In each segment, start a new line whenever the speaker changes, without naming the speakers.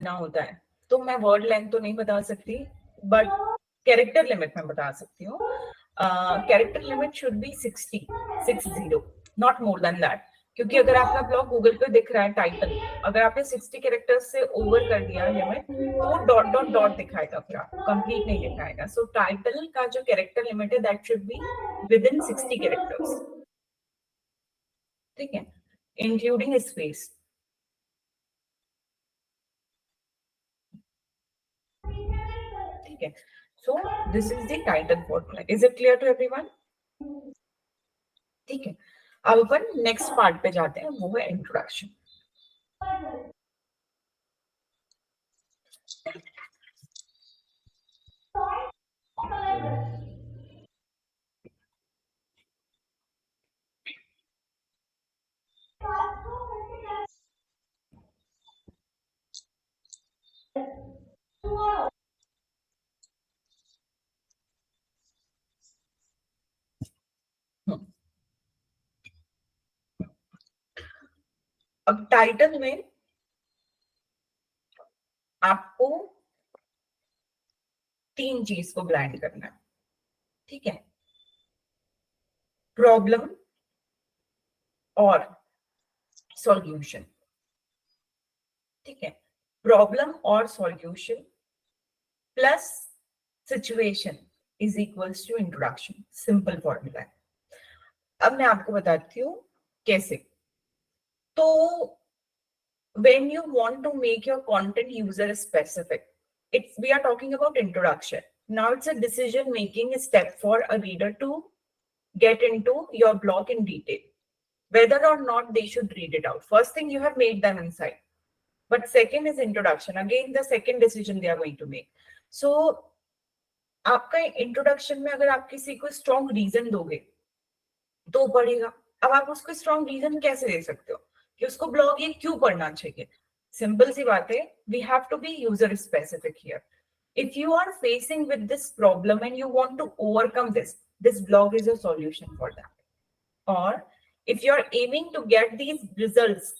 करना होता है तो मैं वर्ड लेंथ तो नहीं बता सकती, बट कैरेक्टर लिमिट मैं बता सकती हूँ. Character limit should be 60, not more than that. क्योंकि अगर आपका ब्लॉग गूगल पे दिख रहा है टाइटल, अगर आपने 60 कैरेक्टर्स से ओवर कर दिया लिमिट तो डॉट डॉट डॉट दिखाएगा, फिर आपको कंप्लीट नहीं दिखाएगा. सो टाइटल का जो कैरेक्टर लिमिट है that should be within 60 characters. ठीक है, इंक्लूडिंग स्पेस. ठीक है, so this is the title formula. Is it clear to everyone? ठीक है, अब अपन नेक्स्ट पार्ट पे जाते हैं, वो है इंट्रोडक्शन. अब टाइटल में आपको 3 चीज को ब्लेंड करना है. ठीक है, प्रॉब्लम और सॉल्यूशन. ठीक है, प्रॉब्लम और solution plus situation is equals to introduction. Simple formula है. अब मैं आपको बताती हूँ कैसे. तो when you want to make your content user specific, we are talking about introduction. Now it's a decision making step for a reader to get into your blog in detail, whether or not they should read it out. First thing, you have made them inside, but second is introduction. Again, the second decision they are going to make. So आपका introduction में अगर आप किसी को strong reason दोगे तो पढ़ेगा. अब आप उसको स्ट्रॉन्ग रीजन कैसे दे सकते हो कि उसको ब्लॉग ये क्यों पढ़ना चाहिए? सिंपल सी बात है, we have to be user specific here. If you are facing with this problem and you want to overcome this blog is a solution for that. Or if you are aiming to get these results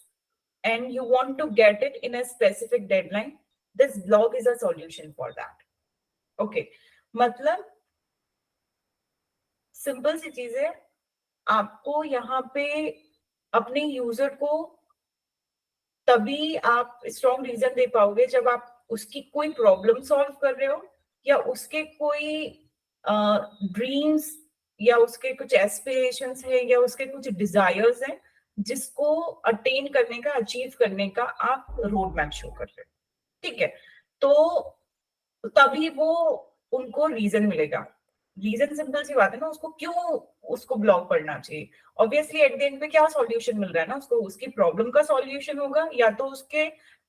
and you want to get it in a specific deadline, this blog is a solution for that. Okay, मतलब simple सी चीज है, आपको यहाँ पे अपने user को तभी आप स्ट्रॉन्ग रीजन दे पाओगे जब आप उसकी कोई प्रॉब्लम सॉल्व कर रहे हो या उसके कोई ड्रीम्स या उसके कुछ एस्पिरेशंस है या उसके कुछ डिजायर्स हैं जिसको अटेन करने का, अचीव करने का आप रोड मैप शो कर रहे हो. ठीक है, तो तभी वो उनको रीजन मिलेगा. रीजन सिंपल सी बात है ना, उसको क्यों उसको ब्लॉग पढ़ना चाहिए. ऑब्वियसली एट द एंड पे क्या सॉल्यूशन मिल रहा है ना उसको, उसकी प्रॉब्लम का सॉल्यूशन होगा या तो उसके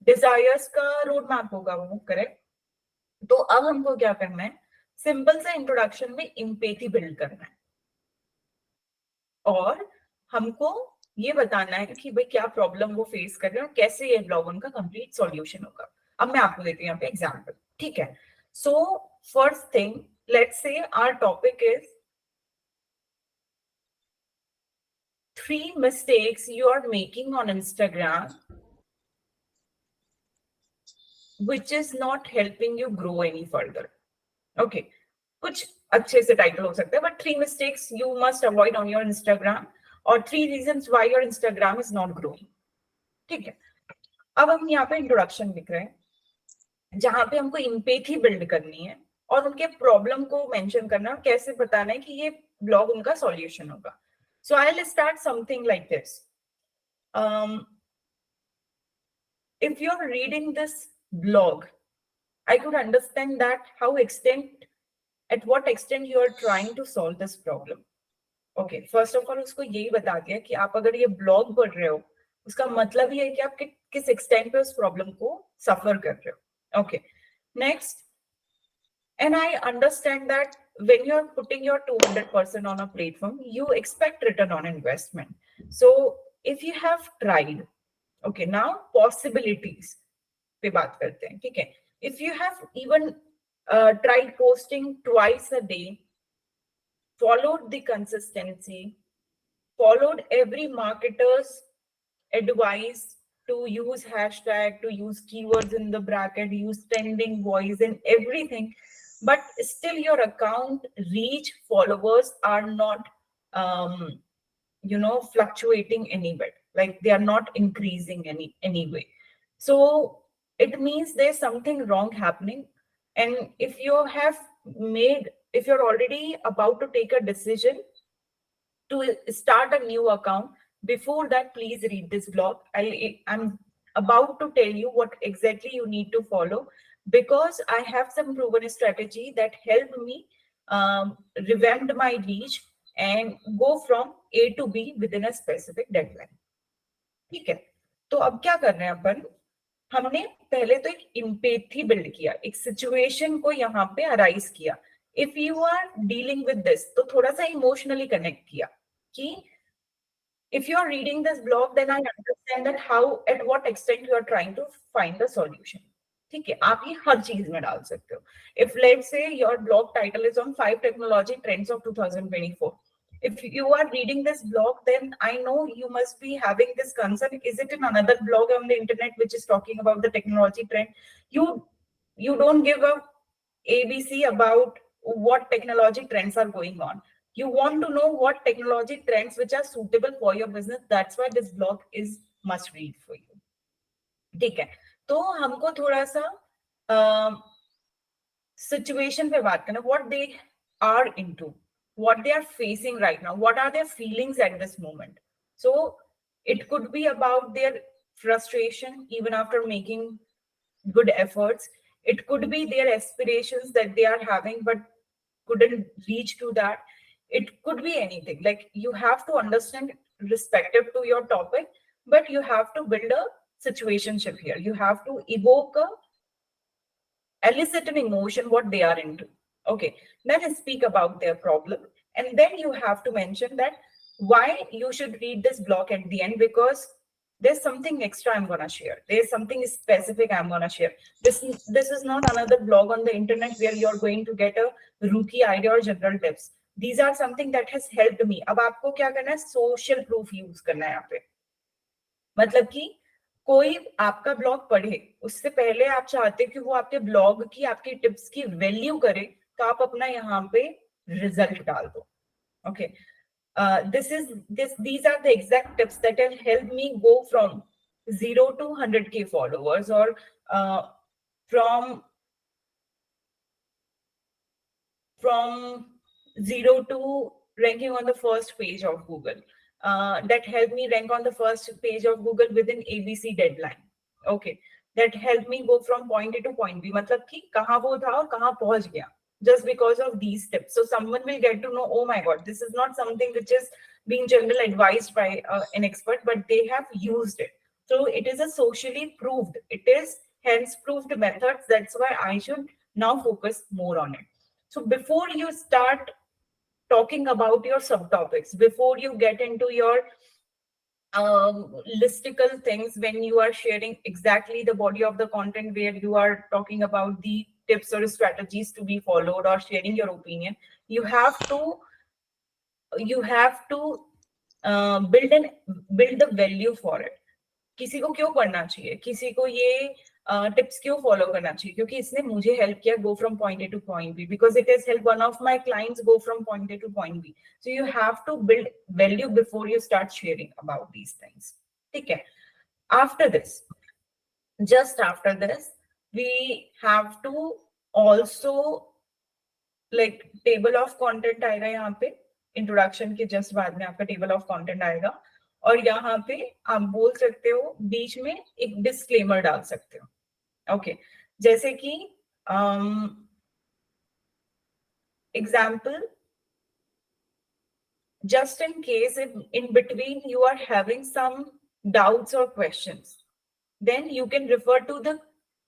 डिजायर्स का रोड मैप होगा वो. करेक्ट. तो अब हमको क्या करना है, सिंपल सा इंट्रोडक्शन में एम्पैथी बिल्ड करना है और हमको ये बताना है कि भाई क्या प्रॉब्लम वो फेस कर रहे हैं और कैसे ये ब्लॉग उनका कंप्लीट सॉल्यूशन होगा. अब मैं आपको देती हूँ यहाँ पे एग्जांपल. ठीक है, so first thing, let's say our topic is 3 mistakes you are making on Instagram which is not helping you grow any further. Okay, कुछ अच्छे से टाइटल हो सकता है, but 3 mistakes you must avoid on your Instagram और 3 reasons why your Instagram is not growing. ठीक है, अब हम यहाँ पे इंट्रोडक्शन लिख रहे हैं जहां पे हमको एम्पैथी बिल्ड करनी है और उनके प्रॉब्लम को मेंशन करना है, कैसे बताना है कि ये ब्लॉग उनका सॉल्यूशन होगा. So I'll start something like this. If you're reading this blog, I could understand that at what extent you are trying to solve this problem. Okay, first of all उसको यही बता दिया कि आप अगर ये ब्लॉग पढ़ रहे हो उसका मतलब ये है कि आप किस एक्सटेंट पे उस प्रॉब्लम को सफर कर रहे हो. Okay, next, and I understand that when you're putting your 200% on a platform, you expect return on investment. So if you have tried, okay, now possibilities पे बात करते हैं. ठीक है, if you have even tried posting twice a day, followed the consistency, followed every marketer's advice to use hashtag, to use keywords in the bracket, use trending voice and everything, but still your account reach, followers are not fluctuating any bit, like they are not increasing anyway. So it means there's something wrong happening. And if you're already about to take a decision to start a new account, before that, please read this blog. I'm about to tell you what exactly you need to follow, because I have some proven strategy that helped me revamp my reach and go from A to B within a specific deadline. ठीक है, तो अब क्या कर रहे हैं अपन, हमने पहले तो एक इम्पेथी बिल्ड किया, एक सिचुएशन को यहाँ पे अराइज किया. If you are dealing with this, तो थोड़ा सा इमोशनली कनेक्ट किया कि if you are reading this blog, then I understand that how, at what extent you are trying to find the solution. ठीक है, आप ये हर चीज में डाल सकते हो. If let's say your blog title is on 5 technology trends of 2024, if you are reading this blog, then I know you must be having this concern. Is it in another blog on the internet which is talking about the technology trend? You don't give a ABC about what technology trends are going on. You want to know what technology trends which are suitable for your business. That's why this blog is must read for you. ठीक है, तो हमको थोड़ा सा situation पे बात करना, what they are into, what they are facing right now, what are their feelings at this moment. So it could be about their frustration even after making good efforts. It could be their aspirations that they are having but couldn't reach to that. It could be anything. Like, you have to understand respective to your topic, but you have to build a situationship here. You have to elicit an emotion what they are into. Okay, then speak about their problem, and then you have to mention that why you should read this blog at the end, because there's something extra I'm gonna share. There's something specific I'm gonna share. This is not another blog on the internet where you're going to get a rookie idea or general tips. These are something that has helped me. अब आपको क्या करना है, social proof use करना है यहाँ पे. मतलब कि कोई आपका ब्लॉग पढ़े, उससे पहले आप चाहते कि वो आपके ब्लॉग की, आपकी टिप्स की वैल्यू करे, तो आप अपना यहाँ पे रिजल्ट डाल दो. Okay, these are the exact tips that have helped me go from 0 to 100K followers, or from 0 to ranking on the first page of Google. That helped me rank on the first page of Google within ABC deadline. Okay, that helped me go from point A to point B. मतलब कि कहाँ वो था और कहाँ पहुंच गया, just because of these tips. So someone will get to know, oh my God, this is not something which is being generally advised by an expert, but they have used it. So it is a socially proved, it is hence proved methods. That's why I should now focus more on it. So before you start talking about your subtopics, before you get into your listicle things, when you are sharing exactly the body of the content where you are talking about the tips or strategies to be followed or sharing your opinion, you have to build the value for it. किसी को क्यों पढ़ना चाहिए, किसी को ये tips क्यों follow करना चाहिए, क्योंकि इसने मुझे हेल्प किया go from point A to point B, because it has helped one of my clients go from point A to point B. So you have to build value before you start sharing about these things. ठीक है, just after this, we have to also, like, table of content आएगा यहाँ पे, introduction के just बाद में आपका table of content आएगा, और यहाँ पे आप बोल सकते हो, बीच में एक डिस्क्लेमर डाल सकते हो. ओके, जैसे कि example, just in case in between you are having some doubts or questions, then you can refer to the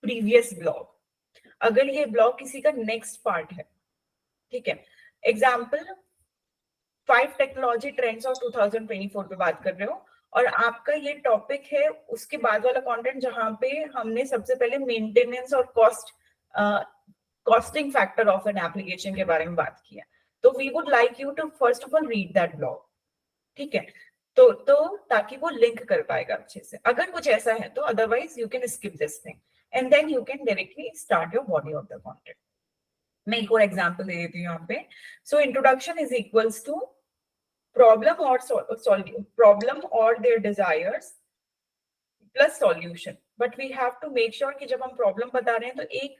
previous blog. अगर ये blog किसी का next part है, ठीक है, एग्जाम्पल 5 टेक्नोलॉजी ट्रेंड्स ऑफ 2024 पे बात कर रहे हो, और आपका ये टॉपिक है उसके बाद वाला कंटेंट जहां पे हमने सबसे पहले मेंटेनेंस और costing factor of an application के बारे में बात की है. तो we would like you to first of all read that blog. ठीक है, तो ताकि वो लिंक कर पाएगा अच्छे से. अगर कुछ ऐसा है तो otherwise you can skip this thing and then you can directly start your body of the content. मैं एक और एग्जांपल दे देती हूँ यहाँ पे. So introduction is equals to problem और their desires plus solution. But we have to make sure कि जब हम प्रॉब्लम बता रहे हैं तो एक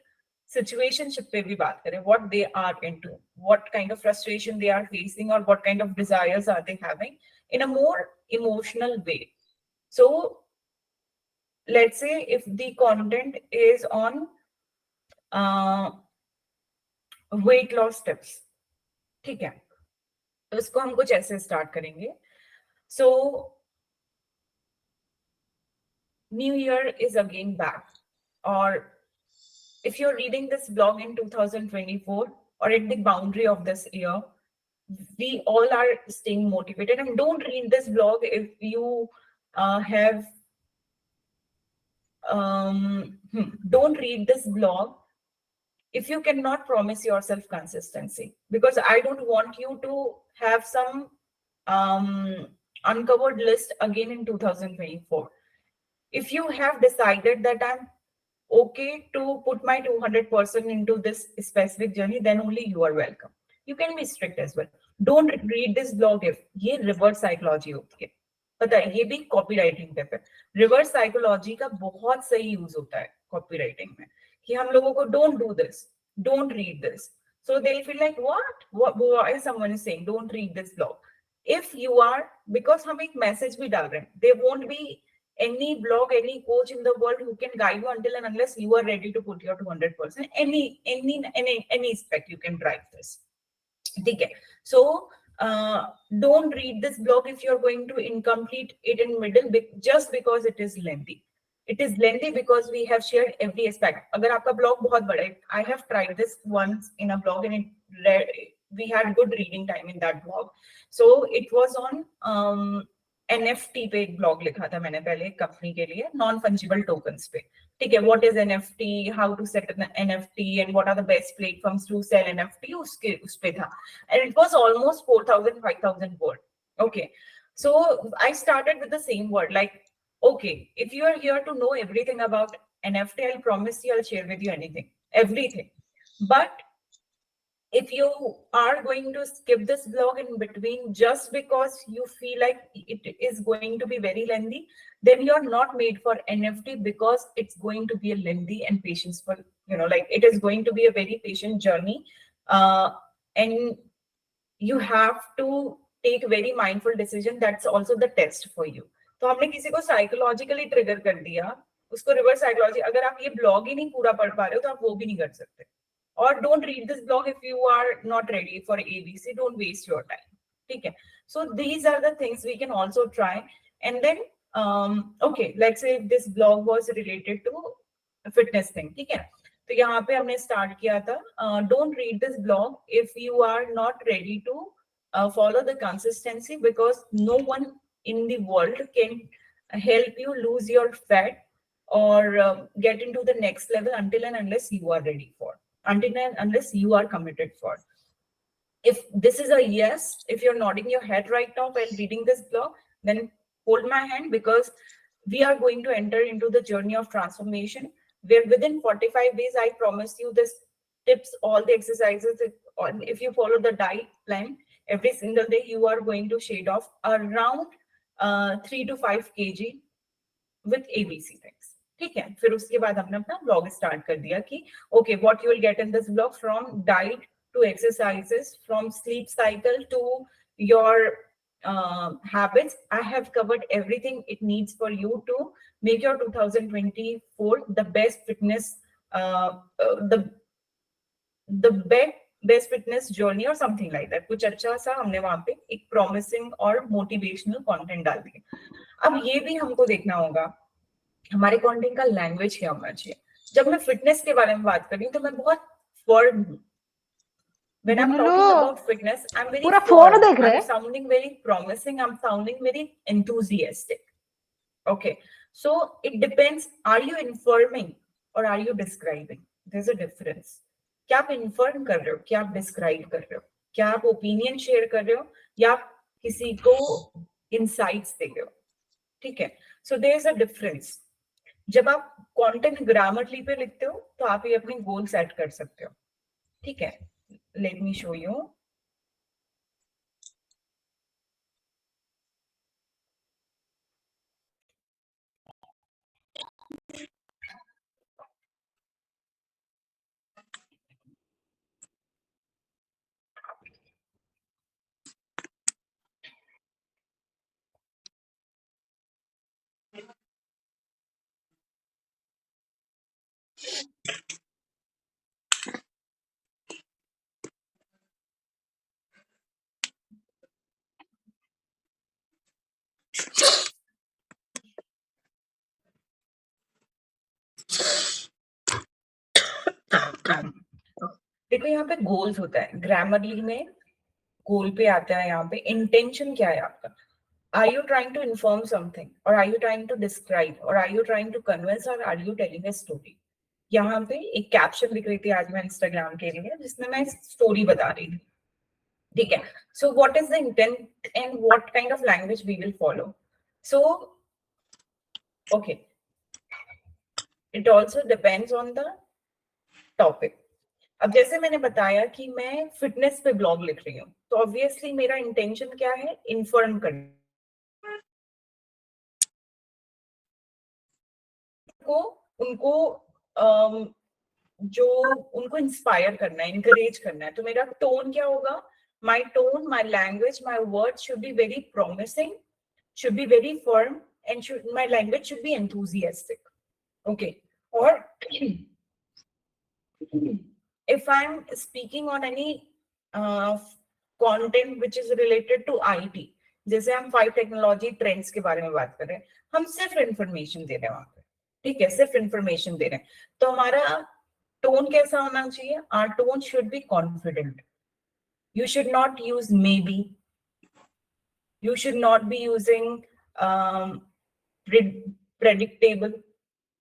सिचुएशनशिप पे भी बात करें. What they are into, what kind of frustration they are facing और what kind of desires are they having in a more emotional way. So let's say if the content is on weight loss tips, ठीक है, तो इसको हम कुछ ऐसे start करेंगे. So new year is again back, or if you're reading this blog in 2024 or at the boundary of this year, we all are staying motivated. And don't read this blog if you have don't read this blog if you cannot promise yourself consistency, because I don't want you to have some uncovered list again in 2024. If you have decided that I'm okay to put my 200% into this specific journey, then only you are welcome. You can be strict as well. Don't read this blog if ये reverse psychology होती है. पता है, ये भी copy writing पे. Reverse psychology का बहुत सही यूज होता है कॉपी राइटिंग में, कि हम लोगों को don't do this, don't read this. So they'll feel like why someone is saying don't read this blog. If you are, because हम एक मैसेज भी डाल रहे हैं, there won't be any blog, any coach in the world who can guide you until and unless you are ready to put your 200%. Any aspect you can drive this. ठीक है. So don't read this blog if you're going to incomplete it in middle just because it is lengthy. It is lengthy because we have shared every aspect. अगर आपका blog बहुत बड़ा है, I have tried this once in a blog and we had good reading time in that blog. So it was on NFT पे एक blog लिखा था मैंने पहले एक कंपनी के लिए, नॉन फंजिबल टोकन्स पे. ठीक है, what is NFT, how to set an NFT and what are the best platforms to sell NFT, उस पे था. And it was almost 4,000 5,000 word. Okay, so I started with the same word, like, okay, if you are here to know everything about NFT, I'll promise you I'll share with you everything. But if you are going to skip this blog in between just because you feel like it is going to be very lengthy, then you're not made for NFT, because it's going to be a lengthy and patientful, like it is going to be a very patient journey. And you have to take very mindful decision. That's also the test for you. तो हमने किसी को psychologically trigger कर दिया, उसको reverse psychology. अगर आप ये ब्लॉग ही नहीं पूरा पढ़ पा रहे हो तो आप वो भी नहीं कर सकते. Or don't read this blog if you are not ready for ABC. Don't waste your time. Okay. So these are the things we can also try. And then, okay, let's say this blog was related to fitness thing. Okay. तो यहाँ पे हमने start किया था. Don't read this blog if you are not ready to follow the consistency, because no one in the world can help you lose your fat or get into the next level until and unless you are ready for. Until and unless you are committed for. If this is a yes, if you're nodding your head right now while reading this blog, then hold my hand, because we are going to enter into the journey of transformation, where within 45 days, I promise you this tips, all the exercises, if you follow the diet plan, every single day, you are going to shade off around 3 to 5 kg with ABC things. ठीक है, फिर उसके बाद हमने अपना blog start कर दिया कि okay, what you will get in this blog, from diet to exercises, from sleep cycle to your habits. I have covered everything it needs for you to make your 2024 the best fitness, the best fitness journey or something like that. कुछ अच्छा सा हमने वहां पे एक promising और motivational content डाल दिया. अब ये भी हमको देखना होगा हमारे कंटेंट का लैंग्वेज क्या होना चाहिए. जब मैं फिटनेस के बारे में बात कर रही हूँ तो मैं बहुत फर्म हूँ. When I'm talking about fitness, I'm very firm. I'm sounding very promising. I'm sounding very enthusiastic. Okay. So it depends. Are you informing or are you describing? There's a difference. क्या आप inform कर रहे हो, क्या आप describe कर रहे हो, क्या आप ओपिनियन शेयर कर रहे हो, या आप किसी को इंसाइट्स दे रहे हो, ठीक है। So there is a difference. जब आप कंटेंट ग्रामरली पे लिखते हो तो आप ये अपनी गोल सेट कर सकते हो, ठीक है। Let me show you. देखो यहाँ पे गोल्स होता है, ग्रामरली में गोल पे आता है। यहाँ पे इंटेंशन क्या है आपका? Are you trying to inform something, और are you trying to describe, और are you trying to convince, और are you telling a story? यहाँ पे एक कैप्शन लिख रही थी आज मैं इंस्टाग्राम के लिए, जिसमें मैं स्टोरी बता रही थी, ठीक है। So what is the intent and what kind of language we will follow? So okay, it also depends on the topic. अब जैसे मैंने बताया कि मैं फिटनेस पे ब्लॉग लिख रही हूँ, तो ऑब्वियसली मेरा इंटेंशन क्या है? इन्फॉर्म करना को, उनको जो उनको इंस्पायर करना है, इंकरेज करना है। तो मेरा टोन क्या होगा? My tone, my language, my word should be very promising, should be very firm, and my language should be enthusiastic. Okay. Or if I'm speaking on any content which is related to IT, जैसे हम 5 technology trends के बारे में बात कर रहे हैं, हम सिर्फ इंफॉर्मेशन दे रहे हैं वहां पे, ठीक है, सिर्फ इंफॉर्मेशन दे रहे हैं। तो हमारा टोन कैसा होना चाहिए? Our tone should be confident. You should not use maybe, you should not be using predictable,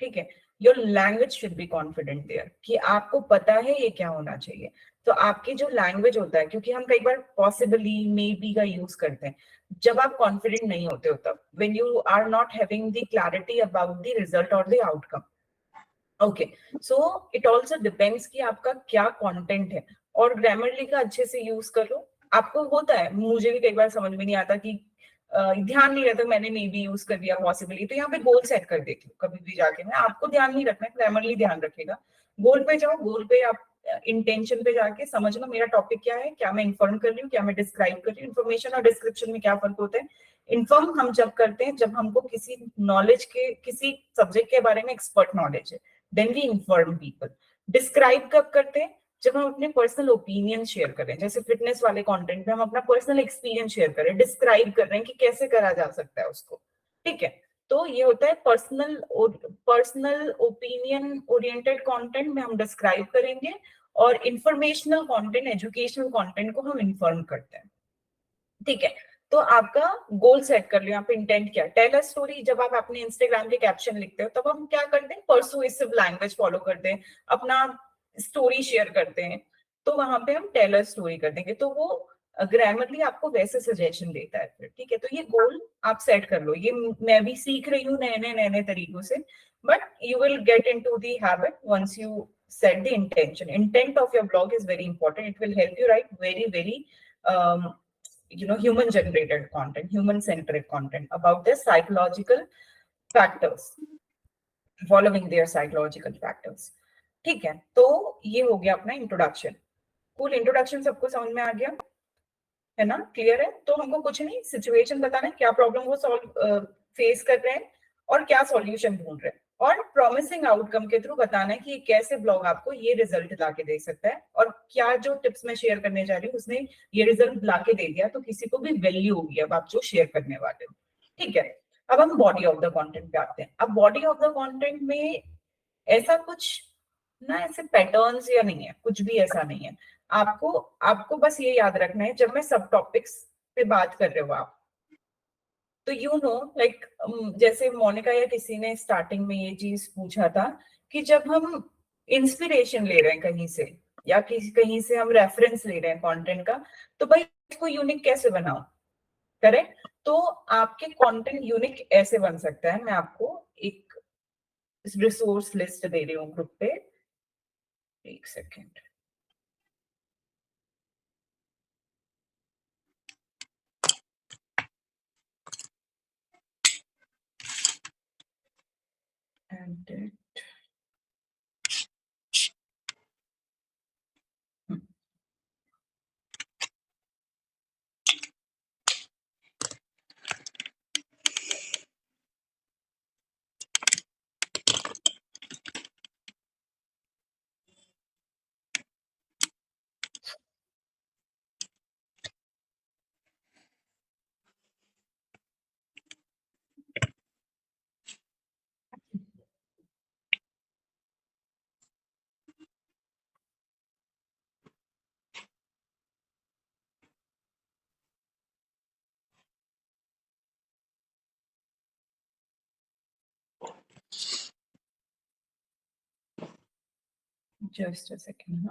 ठीक है। Your language should be confident there, कि आपको पता है ये क्या होना चाहिए। तो आपकी जो लैंग्वेज होता है, क्योंकि हम कई बार पॉसिबली, मे बी का यूज करते हैं जब आप कॉन्फिडेंट नहीं होते हो, तब when you are not having the clarity about the result और the outcome. Okay, so it also depends कि आपका क्या कंटेंट है, और ग्रामरली का अच्छे से यूज करो। आपको होता है, मुझे भी कई बार समझ में नहीं आता कि ध्यान नहीं रहता, मैंने मे बी यूज कर दिया पॉसिबली, तो यहाँ पे गोल सेट कर देती हूँ कभी भी जाके मैं। आपको ध्यान नहीं रखना है, ग्रामरली ध्यान रखेगा। गोल पे जाओ, गोल पे आप इंटेंशन पे जाके समझ लो मेरा टॉपिक क्या है, क्या मैं इन्फॉर्म कर रही हूँ, क्या मैं डिस्क्राइब कर रही हूँ। इन्फॉर्मेशन और डिस्क्रिप्शन में क्या फर्क होता है? इन्फॉर्म हम जब करते हैं जब हमको किसी नॉलेज के, किसी सब्जेक्ट के बारे में एक्सपर्ट नॉलेज है, then we inform people. Describe कब करते हैं? जब हम अपने पर्सनल ओपिनियन शेयर करें, जैसे फिटनेस वाले कंटेंट में हम अपना पर्सनल एक्सपीरियंस शेयर करें, डिस्क्राइब कर रहे हैं कि कैसे करा जा सकता है उसको, ठीक है। तो ये होता है पर्सनल ओपिनियन ओरिएंटेड कंटेंट में हम डिस्क्राइब करेंगे, और इंफॉर्मेशनल कंटेंट, एजुकेशनल कंटेंट को हम इन्फॉर्म करते हैं, ठीक है। तो आपका गोल सेट कर लिया, यहाँ पे इंटेंट क्या है? Tell a story. जब आप अपने इंस्टाग्राम के कैप्शन लिखते हो तब हम क्या करते हैं? परसुएसिव लैंग्वेज फॉलो करते हैं, अपना स्टोरी शेयर करते हैं, तो वहां पे हम टेल अ स्टोरी कर देंगे, तो वो ग्रामरली आपको वैसे सजेशन देता है फिर, ठीक है। तो ये गोल आप सेट कर लो। ये मैं भी सीख रही हूँ नए नए तरीकों से, but you will get into the habit once you set the intention. Intent of your blog is very important. It will help you write very um, human generated content, human centric content about their psychological factors, following their psychological factors, ठीक है। तो ये हो गया अपना introduction. Cool, introduction सबको समझ में आ गया है ना? क्लियर है? तो हमको कुछ नहीं, सिचुएशन बताना है, क्या प्रॉब्लम वो सॉल्व फेस कर रहे हैं और क्या सॉल्यूशन ढूंढ रहे हैं, और प्रॉमिसिंग आउटकम के थ्रू बताना है कि कैसे ब्लॉग आपको ये रिजल्ट ला के दे सकता है, और क्या जो टिप्स मैं शेयर करने जा रही हूँ उसने ये रिजल्ट ला के दे दिया, तो किसी को भी वैल्यू होगी अब आप जो शेयर करने वाले हो, ठीक है। अब हम बॉडी ऑफ द कंटेंट पे आते हैं। अब बॉडी ऑफ द कंटेंट में ऐसा कुछ ना, ऐसे पैटर्न्स या नहीं है, कुछ भी ऐसा नहीं है। आपको आपको बस ये याद रखना है, जब मैं सब टॉपिक्स पे बात कर रहे हो आप, तो यू नो लाइक, जैसे मोनिका या किसी ने स्टार्टिंग में ये चीज पूछा था कि जब हम इंस्पिरेशन ले रहे हैं कहीं से, या किसी कहीं से हम रेफरेंस ले रहे हैं कंटेंट का, तो भाई इसको यूनिक कैसे बनाओ, करेक्ट? तो आपके कंटेंट यूनिक ऐसे बन सकता है, मैं आपको एक रिसोर्स लिस्ट दे रही हूँ ग्रुप पे, एक second. And just a second.